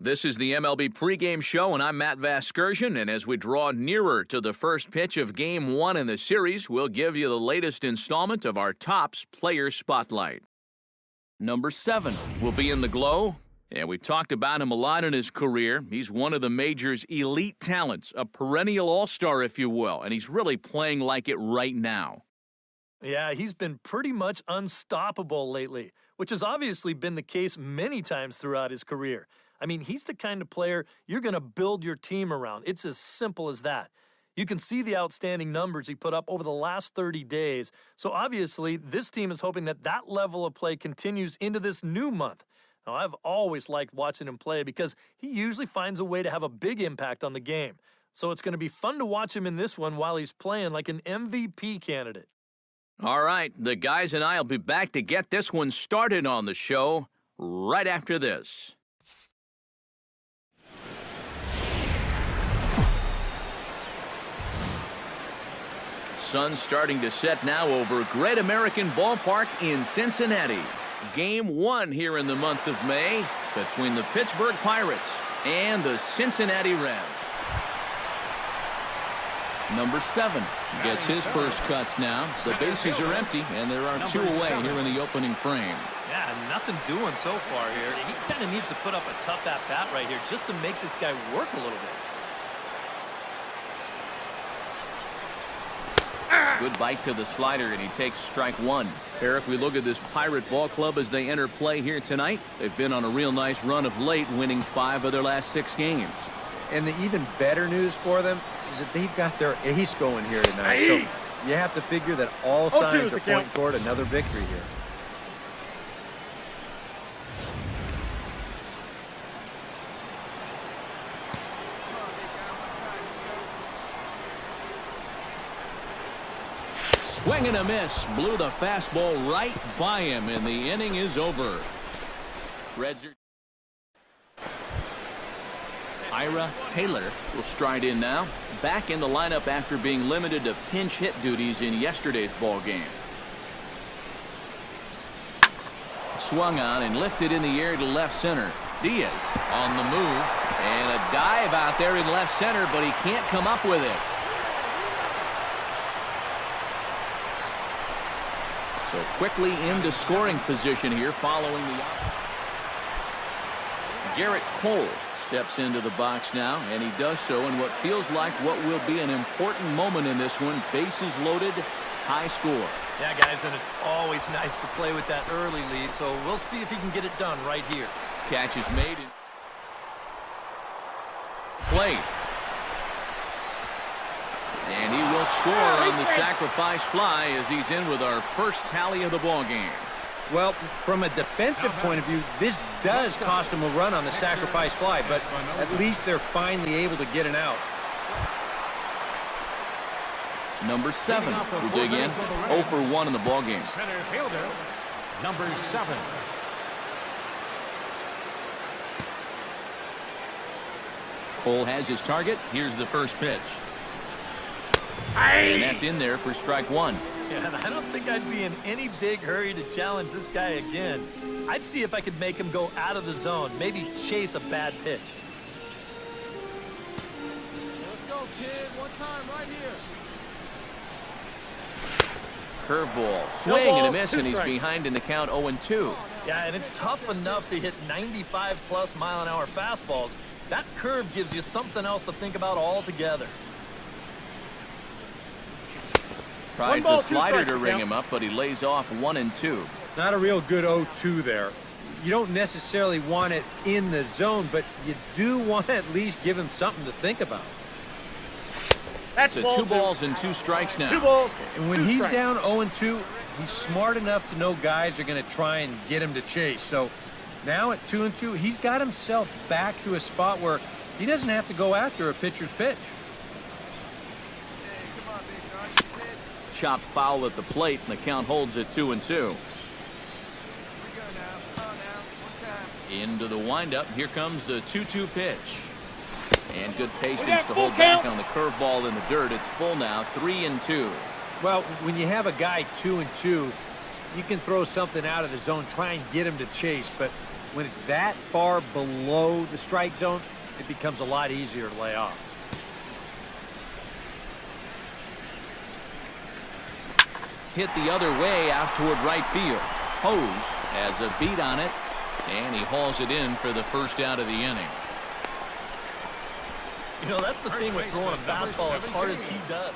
This is the MLB pregame show, and I'm Matt Vasgersian. And as we draw nearer to the first pitch of Game 1 in the series, we'll give you the latest installment of our Topps Player Spotlight. Number 7 will be in the glow, and we've talked about him a lot in his career. He's one of the major's elite talents, a perennial all-star, if you will, and he's really playing like it right now. Yeah, he's been pretty much unstoppable lately, which has obviously been the case many times throughout his career. I mean, he's the kind of player you're going to build your team around. It's as simple as that. You can see the outstanding numbers he put up over the last 30 days. So obviously, this team is hoping that that level of play continues into this new month. Now, I've always liked watching him play because he usually finds a way to have a big impact on the game. So it's going to be fun to watch him in this one while he's playing like an MVP candidate. All right, the guys and I will be back to get this one started on the show right after this. Sun's starting to set now over Great American Ballpark in Cincinnati. Game 1 here in the month of May between the Pittsburgh Pirates and the Cincinnati Reds. Number 7 gets his first cuts now. The bases are empty, and there are 2 away here in the opening frame. Yeah, nothing doing so far here. He kind of needs to put up a tough at-bat right here just to make this guy work a little bit. Good bite to the slider, and he takes strike 1. Eric, we look at this Pirate ball club as they enter play here tonight. They've been on a real nice run of late, winning 5 of their last 6 games. And the even better news for them is that they've got their ace going here tonight. So you have to figure that all signs are pointing toward another victory here. Swing and a miss. Blew the fastball right by him, and the inning is over. Reds are... Ira Taylor will stride in now. Back in the lineup after being limited to pinch hit duties in yesterday's ball game. Swung on and lifted in the air to left center. Diaz on the move. And a dive out there in left center, but he can't come up with it. So quickly into scoring position here following the... Garrett Cole steps into the box now, and he does so in what feels like what will be an important moment in this one. Bases loaded, high score. Yeah, guys, and it's always nice to play with that early lead, so we'll see if he can get it done right here. Catch is made. Play. And he will score on the sacrifice fly as he's in with our first tally of the ball game. Well, from a defensive point of view, this does cost them a run on the sacrifice fly, but at least they're finally able to get an out. Number 7 will dig in. 0 for 1 in the ball game. Center fielder, number 7. Cole has his target. Here's the first pitch. And that's in there for strike 1. Yeah, and I don't think I'd be in any big hurry to challenge this guy again. I'd see if I could make him go out of the zone, maybe chase a bad pitch. Let's go, kid. One time right here. Curveball. Swing and a miss, and he's behind in the count 0-2. Yeah, and it's tough enough to hit 95+ mile-an-hour fastballs. That curve gives you something else to think about altogether. Tries the slider to ring him up, but he lays off 1-2. Not a real good 0-2 there. You don't necessarily want it in the zone, but you do want to at least give him something to think about. That's so 2 balls and 2 strikes now. 2 balls. And when he's down 0-2, he's smart enough to know guys are going to try and get him to chase. So now at 2-2, he's got himself back to a spot where he doesn't have to go after a pitcher's pitch. Chop foul at the plate, and the count holds at 2-2. Into the windup. Here comes the 2-2 pitch. And good patience to hold back on the curveball in the dirt. It's full now, 3-2. Well, when you have a guy 2-2, you can throw something out of the zone, try and get him to chase, but when it's that far below the strike zone, it becomes a lot easier to lay off. Hit the other way out toward right field. Hose has a beat on it, and he hauls it in for the first out of the inning. You know, that's the thing with throwing a fastball as hard as he does.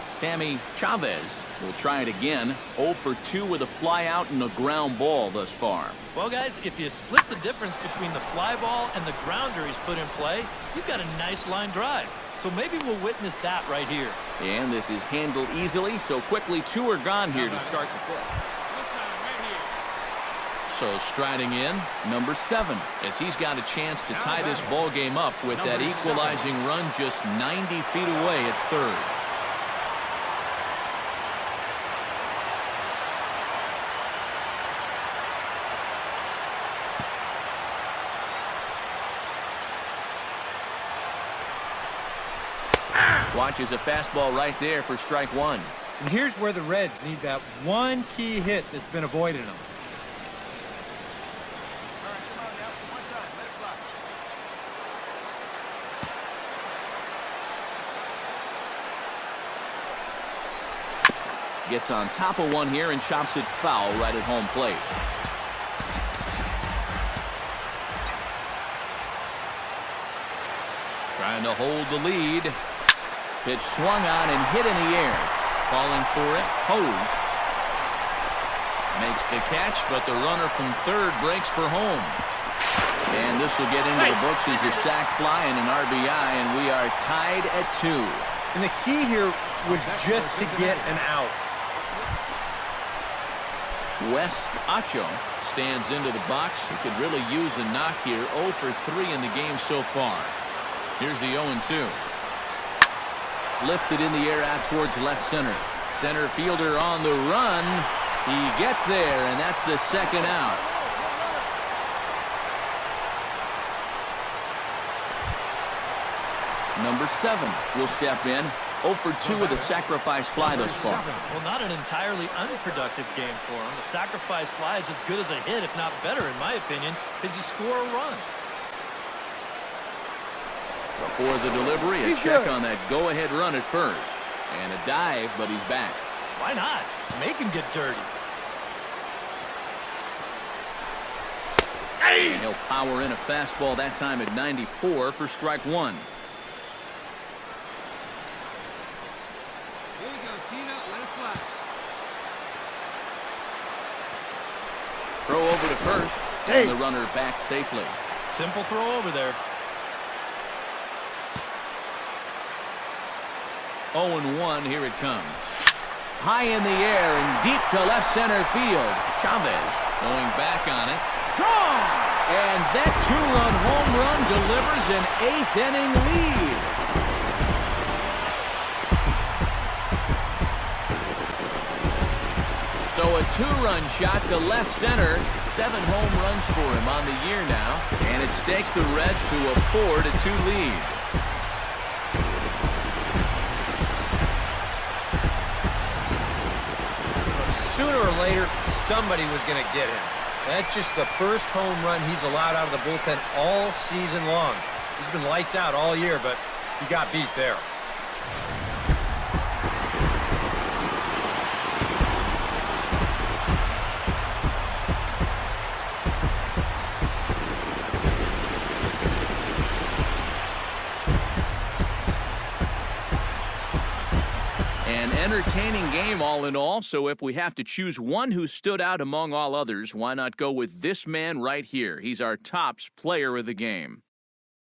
Sammy Chavez will try it again. 0 for 2 with a fly out and a ground ball thus far. Well, guys, if you split the difference between the fly ball and the grounder he's put in play, you've got a nice line drive. So maybe we'll witness that right here. And this is handled easily, so quickly 2 are gone here to start the 5th. So striding in, number 7, as he's got a chance to tie this ball game up with that equalizing run just 90 feet away at third. Watches a fastball right there for strike 1. And here's where the Reds need that one key hit that's been avoiding them. Gets on top of one here and chops it foul right at home plate. Trying to hold the lead. Pitch swung on and hit in the air. Calling for it, Hose. Makes the catch, but the runner from third breaks for home. And this will get into the books as a sac fly and an RBI, and we are tied at 2. And the key here was just to get an out. Wes Acho stands into the box. He could really use a knock here. 0 for 3 in the game so far. Here's the 0-2. Lifted in the air out towards left center. Center fielder on the run. He gets there, and that's the second out. Number 7 will step in. 0 for 2 with a sacrifice fly thus far. Well, not an entirely unproductive game for him. A sacrifice fly is as good as a hit, if not better, in my opinion, because you score a run. Before the delivery, a check on that go-ahead run at first. And a dive, but he's back. Why not? Make him get dirty. And he'll power in a fastball that time at 94 for strike 1. Throw over to first, and the runner back safely. Simple throw over there. 0-1, here it comes. High in the air and deep to left center field. Chavez going back on it. Gone! And that 2-run home run delivers an 8th inning lead. So a 2-run shot to left center. 7 home runs for him on the year now. And it stakes the Reds to a 4-2 lead. Sooner or later, somebody was going to get him. That's just the first home run he's allowed out of the bullpen all season long. He's been lights out all year, but he got beat there. An entertaining game all in all, so if we have to choose one who stood out among all others, why not go with this man right here? He's our tops player of the game.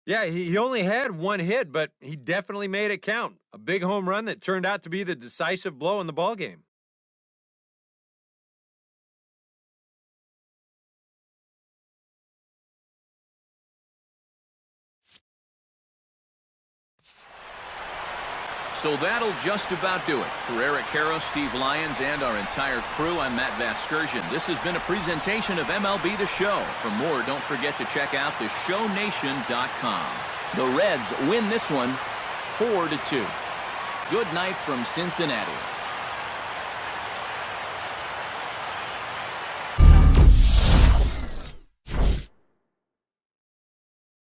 Yeah, he only had 1 hit, but he definitely made it count. A big home run that turned out to be the decisive blow in the ballgame. So that'll just about do it. For Eric Harrow, Steve Lyons, and our entire crew, I'm Matt Vasgersian. This has been a presentation of MLB The Show. For more, don't forget to check out theshownation.com. The Reds win this one 4-2. Good night from Cincinnati.